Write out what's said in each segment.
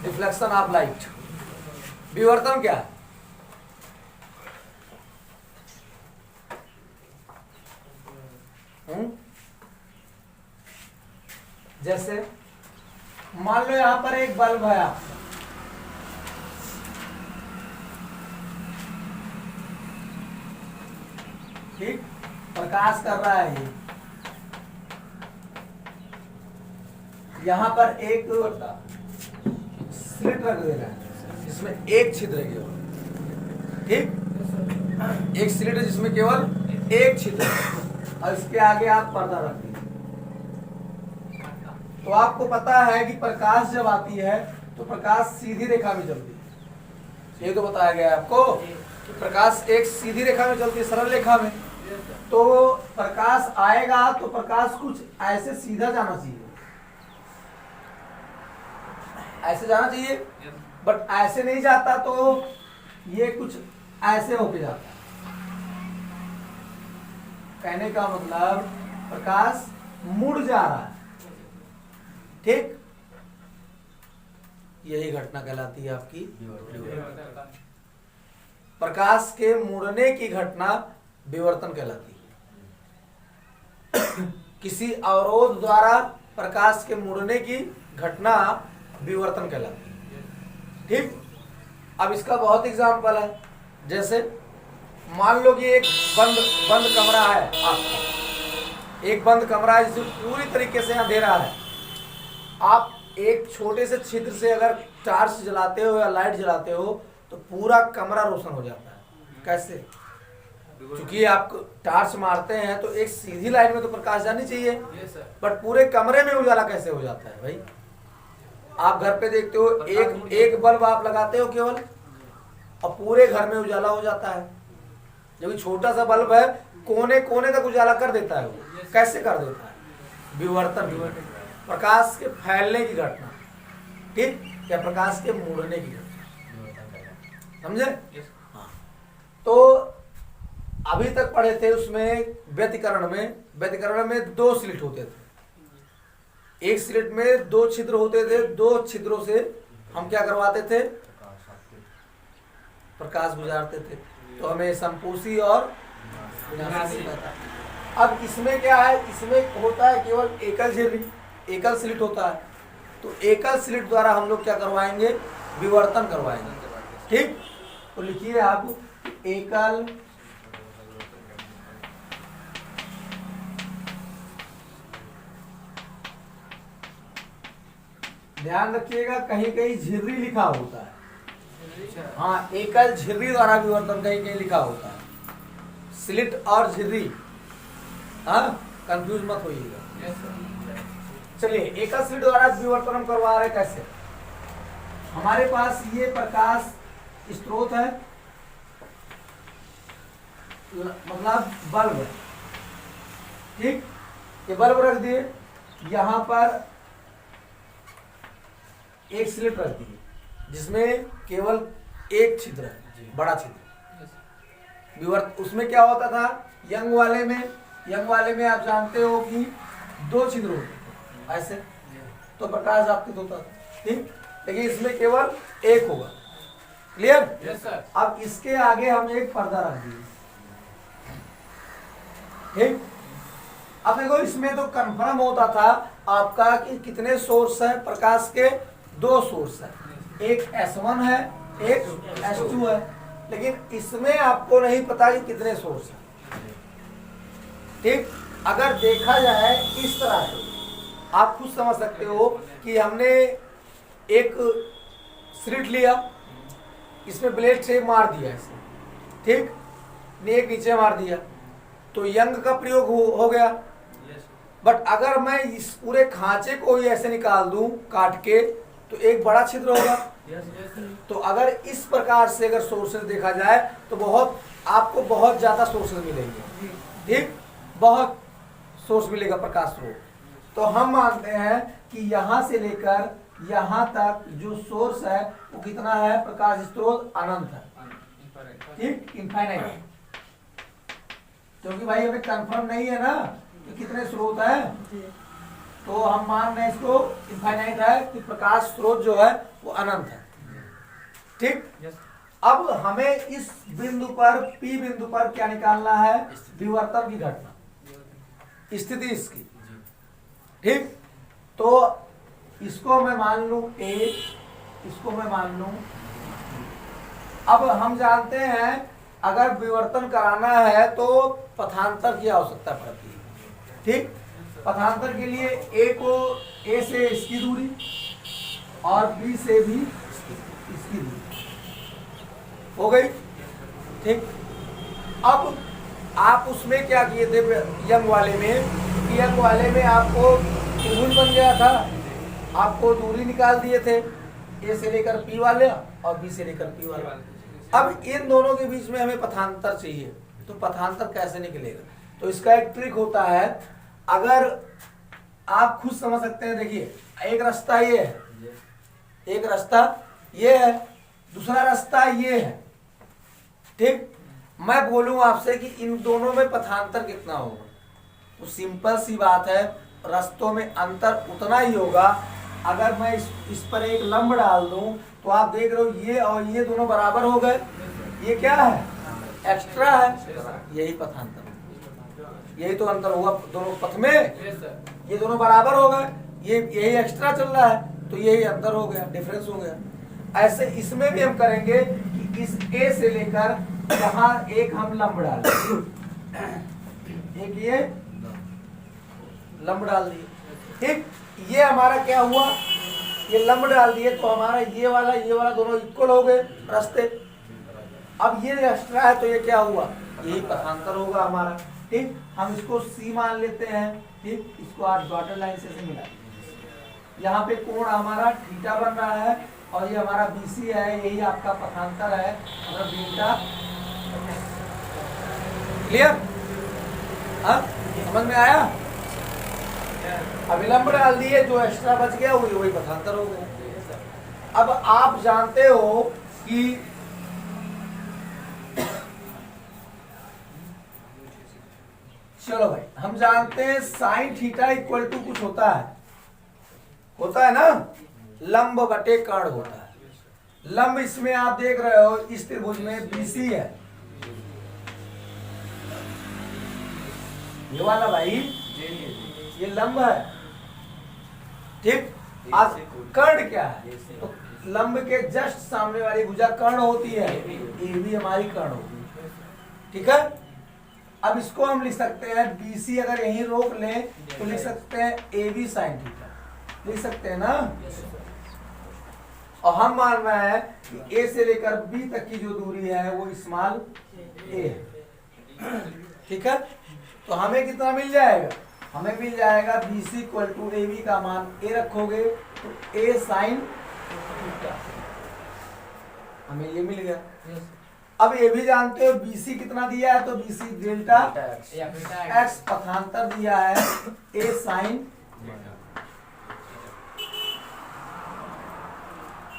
Reflection of light. विवर्तन क्या है? जैसे मान लो यहां पर एक बल्ब है आपका, ठीक, प्रकाश कर रहा है, ये यहां पर एक स्लिट रख दे रहा है जिसमें एक छिद्र है केवल, ठीक, एक स्लिट है जिसमें केवल एक छिद्र है, और इसके आगे आप पर्दा रख दीजिए। तो आपको पता है कि प्रकाश जब आती है तो प्रकाश सीधी रेखा में चलती है, ये तो बताया गया है आपको कि प्रकाश एक सीधी रेखा में चलती है, सरल रेखा में। तो प्रकाश आएगा तो प्रकाश कुछ ऐसे सीधा जाना चाहिए, ऐसे जाना चाहिए, बट ऐसे नहीं जाता, तो ये कुछ ऐसे होके जाता है। कहने का मतलब प्रकाश मुड़ जा रहा है, ठीक, यही घटना कहलाती है आपकी प्रकाश के मुड़ने की घटना विवर्तन कहलाती है। किसी अवरोध द्वारा प्रकाश के मुड़ने की घटना विवर्तन कहलाती है, ठीक। अब इसका बहुत एग्जाम्पल है, जैसे मान लो कि एक बंद कमरा है आपका, एक बंद कमरा है जिसमें पूरी तरीके से अंधेरा है। आप एक छोटे से छिद्र से अगर टार्च जलाते हो या लाइट जलाते हो तो पूरा कमरा रोशन हो जाता है। कैसे? क्योंकि आप टार्च मारते हैं तो एक सीधी लाइट में तो प्रकाश जानी चाहिए, बट पूरे कमरे में उजाला कैसे हो जाता है भाई? आप घर पे देखते हो, एक बल्ब आप लगाते हो केवल और पूरे घर में उजाला हो जाता है। जब छोटा सा बल्ब है कोने कोने तक उजाला कर देता है, वो कैसे कर देता है? विवर्तन, प्रकाश के फैलने की घटना, ठीक, या प्रकाश के मुड़ने की घटना, समझे? हाँ। तो अभी तक पढ़े थे उसमें व्यतिकरण में दो स्लिट होते थे, एक स्लिट में दो छिद्र होते थे, दो छिद्रों से हम क्या करवाते थे? प्रकाश गुजारते थे, तो हमें संपूसी और विनाशी था। अब इसमें क्या है? इसमें होता है केवल एकल झिर्री, एकल स्लिट होता है, तो एकल स्लिट द्वारा हम लोग क्या करवाएंगे? विवर्तन करवाएंगे, ठीक। तो लिखिए आप एकल ध्यान रखिएगा, कहीं कहीं झिर्री लिखा होता है, हाँ, एकल झिर्री द्वारा विवर्तन कहीं कहीं लिखा होता है, स्लिट और झिर्री, हाँ, कंफ्यूज मत होइएगा। चलिए, एकल स्लिट द्वारा विवर्तन हम करवा रहे कैसे? हमारे पास ये प्रकाश स्रोत है, मतलब बल्ब है, ठीक, ये बल्ब रख दिए, यहां पर एक स्लिट रख दी जिसमें केवल एक छिद्र है, बड़ा छिद्र। उसमें क्या होता था? यंग वाले में आप जानते हो कि दो छिद्र होते थे ऐसे, तो प्रकाश आपतित होता था, ठीक, लेकिन इसमें केवल एक होगा। क्लियर? Yes sir. अब इसके आगे हम एक पर्दा रख दिए, ठीक। अब देखो, इसमें तो कंफर्म होता था आपका कि कितने सोर्स है प्रकाश के? दो सोर्स है, एक S1 है, एक S2 है, लेकिन इसमें आपको नहीं पता कि कितने सोर्स है, ठीक। अगर देखा जाए इस तरह से, आप खुद समझ सकते हो कि हमने एक स्लिट लिया, इसमें ब्लेड से मार दिया ऐसे, ठीक, एक नीचे मार दिया तो यंग का प्रयोग हो गया। बट अगर मैं इस पूरे खांचे को ही ऐसे निकाल दूं काट के, तो एक बड़ा छिद्र होगा। तो अगर इस प्रकार से अगर सोर्सेज देखा जाए तो आपको बहुत ज्यादा सोर्सेज मिलेंगे, ठीक, बहुत सोर्स मिलेगा प्रकाश स्रोत। तो हम मानते हैं कि यहां से लेकर यहां तक जो सोर्स है वो कितना है? प्रकाश स्रोत अनंत है, ठीक, इनफाइनाइट, क्योंकि भाई हमें कंफर्म नहीं है ना कि कितने स्रोत है। तो हम मान रहे हैं इसको इनफाइनाइट है कि प्रकाश स्रोत जो है वो अनंत है। ठीक, अब हमें इस बिंदु पर P बिंदु पर क्या निकालना है? विवर्तन की घटना, स्थिति इसकी। ठीक, तो इसको मैं मान लूं A, इसको मैं मान लूं। अब हम जानते हैं अगर विवर्तन कराना है तो पथांतर की आवश्यकता पड़ती है। ठीक, पथांतर के लिए A से इसकी दूरी और B से भी इसकी दूरी हो गई। ठीक, अब आप उसमें क्या किए थे यंग वाले में? यंग वाले में आपको त्रिभुज बन गया था, आपको दूरी निकाल दिए थे A से लेकर P वाले और B से लेकर P वाले। अब इन दोनों के बीच में हमें पथांतर चाहिए, तो पथांतर कैसे निकलेगा? तो इसका एक ट्रिक होता है, अगर आप खुद समझ सकते हैं। देखिए, एक रास्ता ये है, एक रास्ता ये है, दूसरा रास्ता ये है। ठीक, मैं बोलूं आपसे कि इन दोनों में पथांतर कितना होगा, तो सिंपल सी बात है, रास्तों में अंतर उतना ही होगा। अगर मैं इस पर एक लंब डाल दूं तो आप देख रहे हो ये और ये दोनों बराबर हो गए। ये क्या है? एक्स्ट्रा है। यही पथांतर, यही तो अंतर हुआ दोनों पथ में। ये दोनों बराबर हो गए, ये यही एक्स्ट्रा चल रहा है, तो यही अंतर हो गया, डिफरेंस हो गया। ऐसे इसमें भी हम करेंगे कि इस A से लेकर यहाँ एक हम लंब डाल दिए, एक ये लंब डाल दिए। ठीक, ये हमारा क्या हुआ? ये लंब डाल दिए तो हमारा ये वाला दोनों इक्वल हो गए रास्ते। अब ये एक्स्ट्रा है तो ये क्या हुआ? यही पथांतर होगा हमारा। ठीक, हम इसको C मान लेते हैं। ठीक, इसको आप डॉटेड लाइन से मिला, यहाँ पे कोण हमारा थीटा बन रहा है और ये हमारा BC है, यही आपका पथांतर है हमारा बीटा। क्लियर? हाँ, समझ में आया? अविलंब डाल दिए, जो एक्स्ट्रा बच गया वही पथांतर हो गया। अब आप जानते हो कि चलो भाई, हम जानते हैं साइन थीटा इक्वल टू कुछ होता है ना, लंब बटे कर्ण होता है। लंब इसमें आप देख रहे हो इस त्रिभुज में BC है, ये वाला भाई, ये लंब है। ठीक, आज कर्ण क्या है? तो लंब के जस्ट सामने वाली भुजा कर्ण होती है, ये भी हमारी कर्ण होगी। ठीक है, अब इसको हम लिख सकते हैं BC, अगर यहीं रोक लें तो लिख सकते हैं AB साइन थीटा, लिख सकते हैं ना। और हम मान रहे हैं कि A से लेकर B तक की जो दूरी है वो स्मॉल a है। ठीक है, तो हमें कितना मिल जाएगा? हमें मिल जाएगा BC इक्वल टू AB का मान A रखोगे तो A साइन थीटा, हमें ये मिल गया। अब ये भी जानते हो BC कितना दिया है, तो BC डेल्टा x पथांतर दिया है A साइन।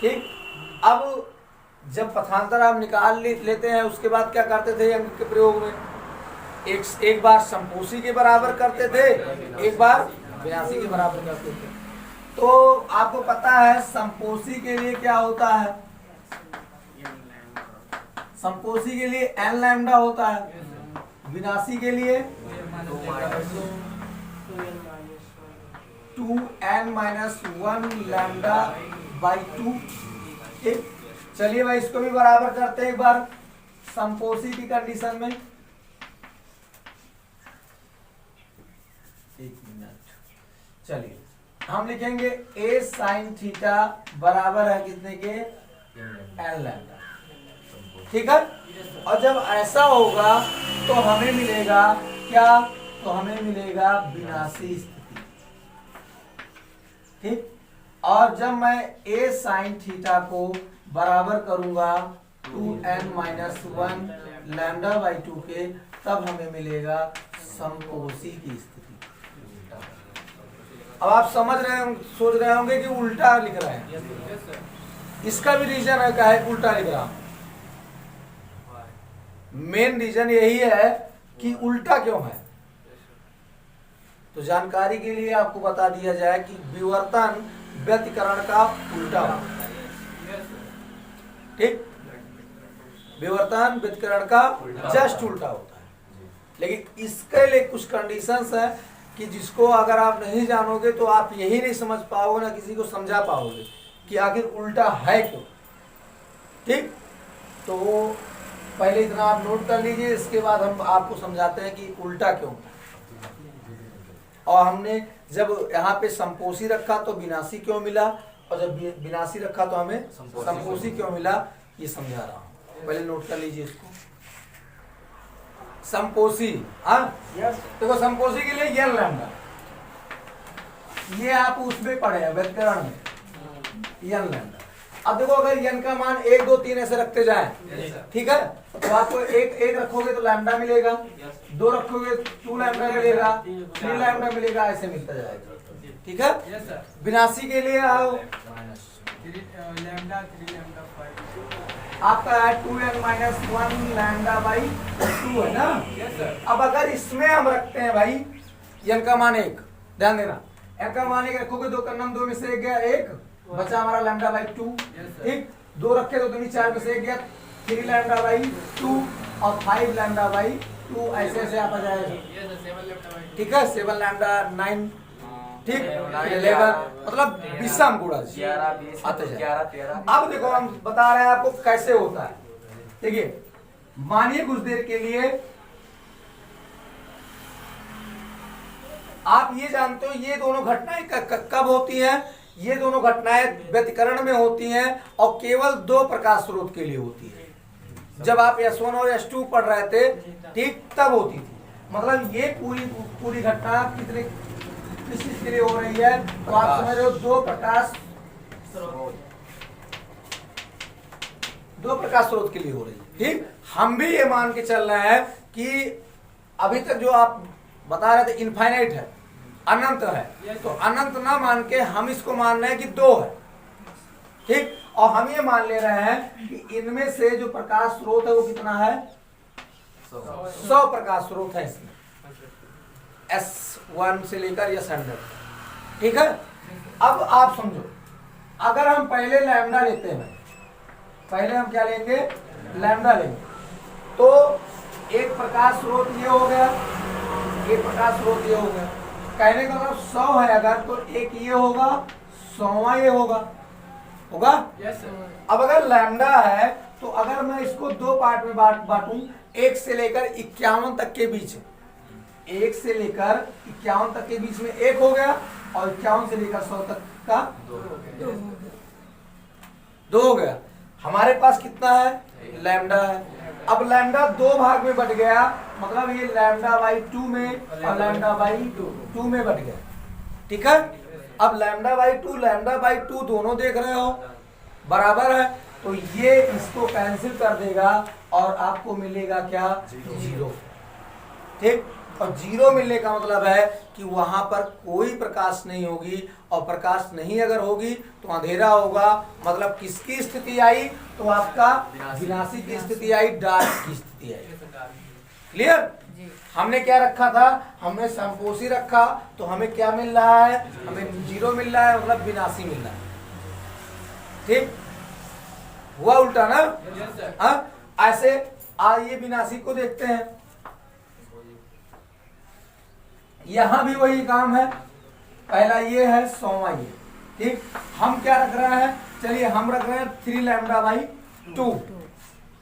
ठीक, अब जब पथांतर आप निकाल लेते हैं उसके बाद क्या करते थे अंक के प्रयोग में? एक बार संपोषी के बराबर करते थे, एक बार विनाशी के बराबर करते थे। तो आपको पता है संपोषी के लिए क्या होता है? संपोषी के लिए n लैम्डा होता है, विनाशी के लिए 2n-1 लैम्डा बाई 2। ठीक, चलिए भाई इसको भी बराबर करते हैं एक बार संपोषी की कंडीशन में। एक मिनट, चलिए हम लिखेंगे A साइन थीटा बराबर है कितने के? n lambda. ठीक है, और जब ऐसा होगा तो हमें मिलेगा क्या? तो हमें मिलेगा विनाशी स्थिति। ठीक, और जब मैं A साइन थीटा को बराबर करूंगा 2n-1 लैम्डा बाई 2 के, तब हमें मिलेगा संपोषी की स्थिति। अब आप समझ रहे होंगे, सोच रहे होंगे कि उल्टा लिख रहे हैं। इसका भी रीजन है क्या है उल्टा लिख रहा हूं। मेन रीजन यही है कि उल्टा क्यों है। तो जानकारी के लिए आपको बता दिया जाए कि विवर्तन व्यतिकरण का उल्टा होता है। ठीक, विवर्तन व्यतिकरण का जस्ट उल्टा होता है। लेकिन इसके लिए कुछ कंडीशंस है कि जिसको अगर आप नहीं जानोगे तो आप यही नहीं समझ पाओगे, ना किसी को समझा पाओगे कि आखिर उल्टा है क्यों। ठीक, तो पहले इतना आप नोट कर लीजिए, इसके बाद हम आपको समझाते हैं कि उल्टा क्यों। और हमने जब यहाँ पे संपोषी रखा तो विनाशी क्यों मिला, और जब विनाशी रखा तो हमें संपोषी क्यों मिला, ये समझा रहा हूँ। पहले नोट कर लीजिए इसको। संपोषी, हाँ देखो संपोषी के लिए यन लैम्डा, ये आप उसमें पढ़े हैं व्याकरण में, यन लैम्डा। अब देखो अगर यन का मान 1 2 3 ऐसे रखते जाएं, ठीक है, तो आपको एक रखोगे तो लैम्डा मिलेगा, 2 रखोगे 2 लैम्डा मिलेगा, 3 लैम्डा मिलेगा, ऐसे मिलता जाएगा। ठीक है, विनाशी के लिए आओ, आपका है 2n-1 लैम्डा बाई 2 है ना। अब अगर इसमें हम रखते हैं भाई n का मान 1, ध्यान देना, n का मान 1 रखोगे, 2 का नाम 2 में से 1 गया, 1 बचा हमारा लैम्डा बाई 2। ठीक, 2 रखे तो 2 4 में से 1 गया, 3 लैम्डा बाई 2 और 5 लैम्डा बाई 2, ऐसे ऐसे आप आ जाएगा। ठीक है, 7 लैम्डा 9, ठीक, 11, मतलब विषम गुणज आते जाए। अब देखो हम बता रहे हैं आपको कैसे होता है। देखिए मानिए कुछ देर के लिए आप ये जानते हो ये दोनों घटनाएं कब होती हैं, ये दोनों घटनाएं व्यतिकरण में होती हैं और केवल 2 प्रकाश स्रोत के लिए होती है। जब आप S1 और S2 पढ़ रहे थे, ठीक, तब होती थी। मतलब ये पूरी घटना किस चीज के लिए हो रही है, तो आप समझ रहे हो 2 प्रकाश स्रोत के लिए हो रही है। ठीक, हम भी ये मान के चल रहे हैं कि अभी तक जो आप बता रहे थे इनफाइनाइट है, अनंत है, तो अनंत ना मान के हम इसको मान रहे हैं कि 2 है। ठीक, और हम ये मान ले रहे हैं कि इनमें से जो प्रकाश स्रोत है वो कितना है, 100 प्रकाश स्रोत है इसमें, S1 से लेकर S100। ठीक है, अब आप समझो, अगर हम पहले लैम्डा लेते हैं, पहले हम क्या लेंगे, लैम्डा लेंगे, तो एक प्रकाश स्रोत ये हो गया, एक प्रकाश स्रोत ये हो गया। कहने का मतलब 100 है अगर, तो एक ये होगा, 100वां ये होगा, होगा। अब अगर लैम्डा है तो अगर मैं इसको 2 पार्ट में बांटूं, 1 से लेकर 51 तक के बीच, 1 से लेकर 51 तक के बीच में 1 हो गया, और 51 से लेकर 100 तक का 2 हो गया। हमारे पास कितना है, लैम्डा है। अब लैम्डा 2 भाग में बट गया, मतलब ये लैम्डा बाई 2 में और लैम्डा बाई 2 में बट गया। ठीक है, अब लैम्डा बाई 2 लैम्डा बाई 2 दोनों देख रहे हो बराबर है, तो ये इसको कैंसिल कर देगा और आपको मिलेगा क्या, 0। ठीक, और 0 मिलने का मतलब है कि वहां पर कोई प्रकाश नहीं होगी, और प्रकाश नहीं अगर होगी तो अंधेरा होगा। मतलब किसकी स्थिति आई, तो आपका विनाशी की स्थिति आई, डार्क की स्थिति आई। क्लियर, हमने क्या रखा था, हमने संपोषी रखा, तो हमें क्या मिल रहा है, हमें 0 मिल रहा है, मतलब विनाशी मिल रहा है। ठीक, हुआ उल्टा ना। ऐसे आइए विनाशी को देखते हैं, यहां भी वही काम है, पहला ये है, 100वां ये। ठीक, हम क्या रख रहे हैं, चलिए हम रख रहे हैं 3 लैम्डा बाई 2,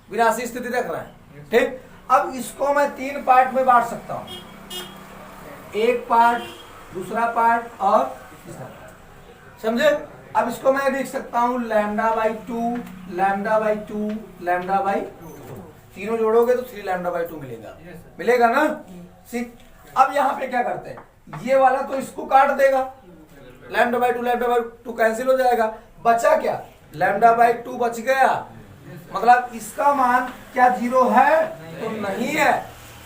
विनाशी स्थिति रख रहे हैं। ठीक, अब इसको मैं 3 पार्ट में बांट सकता हूं, एक पार्ट, दूसरा पार्ट और तीसरा पार्ट, समझे। अब इसको मैं लिख सकता हूं lambda by 2, lambda by 2, lambda by 2, तीनों जोड़ोगे तो 3 लैम्डा बाई 2 मिलेगा, मिलेगा ना। ठीक, अब यहाँ पे क्या करते हैं, ये वाला तो इसको काट देगा, लैम्डा बाई 2 कैंसिल हो जाएगा, बचा क्या, लैम्डा बाई 2 बच गया। मतलब इसका मान क्या 0 है, तो नहीं है,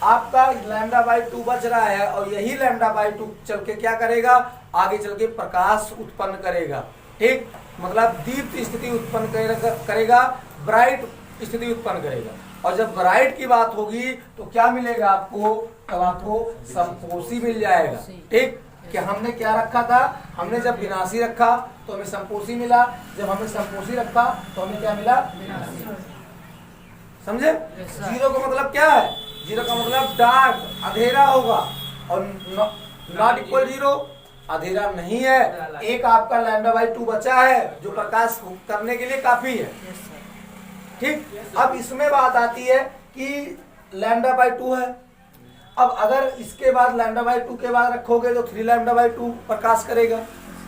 आपका लैम्डा बाई 2 बच रहा है, और यही लैम्डा बाई 2 चल के क्या करेगा, आगे चल के प्रकाश उत्पन्न करेगा। ठीक, मतलब दीप्त स्थिति उत्पन्न करेगा, ब्राइट स्थिति उत्पन्न करेगा। और जब ब्राइट की बात होगी तो क्या मिलेगा आपको, तब आपको संपोषी मिल जाएगा। ठीक, कि हमने क्या रखा था, हमने जब विनाशी रखा तो हमें संपोषी मिला, जब हमने संपोषी रखा तो हमें क्या मिला, समझे। जीरो का मतलब क्या है, जीरो का मतलब डार्क, अंधेरा होगा, और नॉट इक्वल जीरो अंधेरा नहीं है। एक आपका λ/2 बचा है जो प्रकाश करने के लिए काफी है। ठीक, अब इसमें बात आती है कि λ/2 है। अब अगर इसके बाद λ/2 के बाद रखोगे तो 3λ/2 प्रकाश करेगा,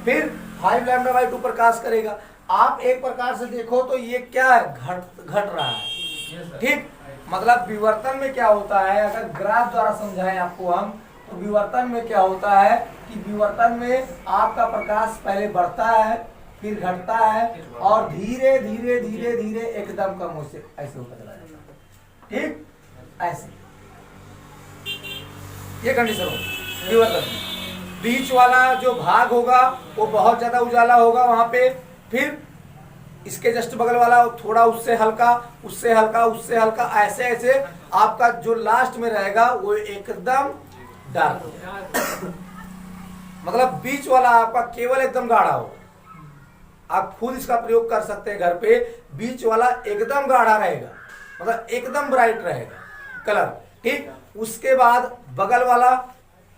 फिर 5λ/2 प्रकाश करेगा। आप एक प्रकार से देखो तो ये क्या है, घट रहा है। ठीक, मतलब विवर्तन में क्या होता है, अगर ग्राफ द्वारा समझाएं आपको हम, तो विवर्तन में क्या होता है कि विवर्तन में आपका प्रकाश पहले बढ़ता है, फिर घटता है, और धीरे धीरे धीरे धीरे एकदम कम हो से ऐसे होता चला जाता है। ठीक, ऐसे ये कंडीशन होगी विवर्तन में। बीच वाला जो भाग होगा वो बहुत ज्यादा उजाला होगा वहां पे, फिर इसके जस्ट बगल वाला थोड़ा उससे हल्का, उससे हल्का, उससे हल्का, ऐसे ऐसे आपका जो लास्ट में रहेगा वो एकदम डार्क, मतलब बीच वाला आपका केवल एकदम गाढ़ा हो। आप खुद इसका प्रयोग कर सकते हैं घर पे, बीच वाला एकदम गाढ़ा रहेगा, मतलब एकदम ब्राइट रहेगा कलर। ठीक, उसके बाद बगल वाला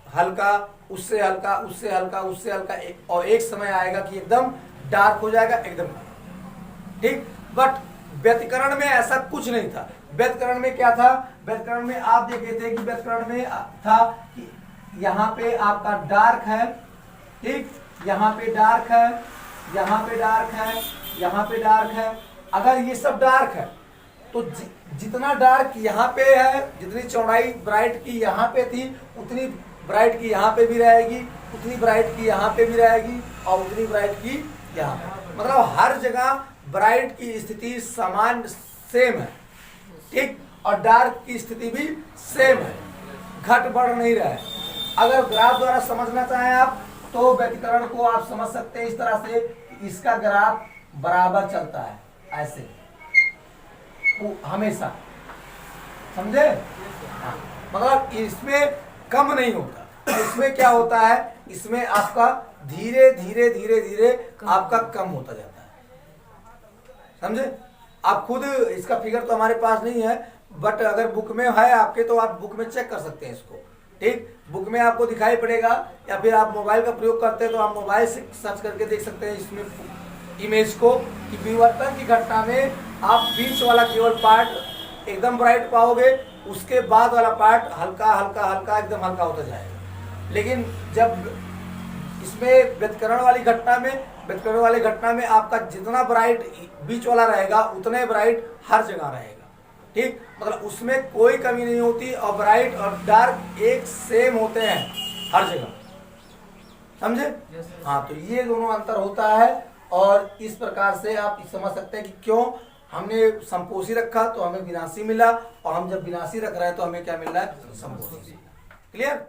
हल्का, उससे हल्का, उससे हल्का, उससे हल्का, और एक समय आएगा कि एकदम डार्क हो जाएगा एकदम। ठीक, बट व्यतिकरण में ऐसा कुछ नहीं था। व्यतिकरण में क्या था, व्यतिकरण में आप देखे थे कि व्यतिकरण में था कि यहाँ पे आपका डार्क है, ठीक, यहाँ पे डार्क है, यहाँ पे डार्क है, यहाँ पे डार्क है। अगर ये सब डार्क है तो जितना डार्क यहाँ पे है, जितनी चौड़ाई ब्राइट की यहाँ पे थी, उतनी ब्राइट की यहाँ पे भी रहेगी, उतनी ब्राइट की यहाँ पे भी रहेगी, और उतनी ब्राइट की यहाँ पे। मतलब हर जगह ब्राइट की स्थिति समान सेम है। ठीक, और डार्क की स्थिति भी सेम है, घट बढ़ नहीं रहा है। अगर ग्राफ द्वारा समझना चाहें आप तो व्यतिकरण को आप समझ सकते हैं इस तरह से, इसका ग्राफ बराबर चलता है ऐसे हमेशा, समझे। मतलब इसमें कम नहीं होता, इसमें क्या होता है, इसमें आपका धीरे धीरे धीरे धीरे आपका कम होता जाता है, समझे। आप खुद इसका फिगर तो हमारे पास नहीं है, बट अगर बुक में है आपके तो आप बुक में चेक कर सकते हैं इसको। ठीक, बुक में आपको दिखाई पड़ेगा, या फिर आप मोबाइल का प्रयोग करते हैं तो आप मोबाइल से सर्च करके देख सकते हैं इसमें इमेज को, कि विवर्तन की घटना में आप बीच वाला केवल पार्ट एकदम ब्राइट पाओगे, उसके बाद वाला पार्ट हल्का हल्का हल्का एकदम हल्का होता जाएगा। लेकिन जब इसमें व्यतिकरण वाली घटना में आपका जितना ब्राइट बीच वाला रहेगा उतने ब्राइट हर जगह रहेगा। ठीक, मतलब उसमें कोई कमी नहीं होती, और ब्राइट और डार्क एक सेम होते हैं हर जगह, समझे। हाँ, तो ये दोनों अंतर होता है, और इस प्रकार से आप समझ सकते हैं कि क्यों हमने संपोषी रखा तो हमें विनाशी मिला, और हम जब विनाशी रख रहे हैं तो हमें क्या मिल रहा है, संपोषी। क्लियर।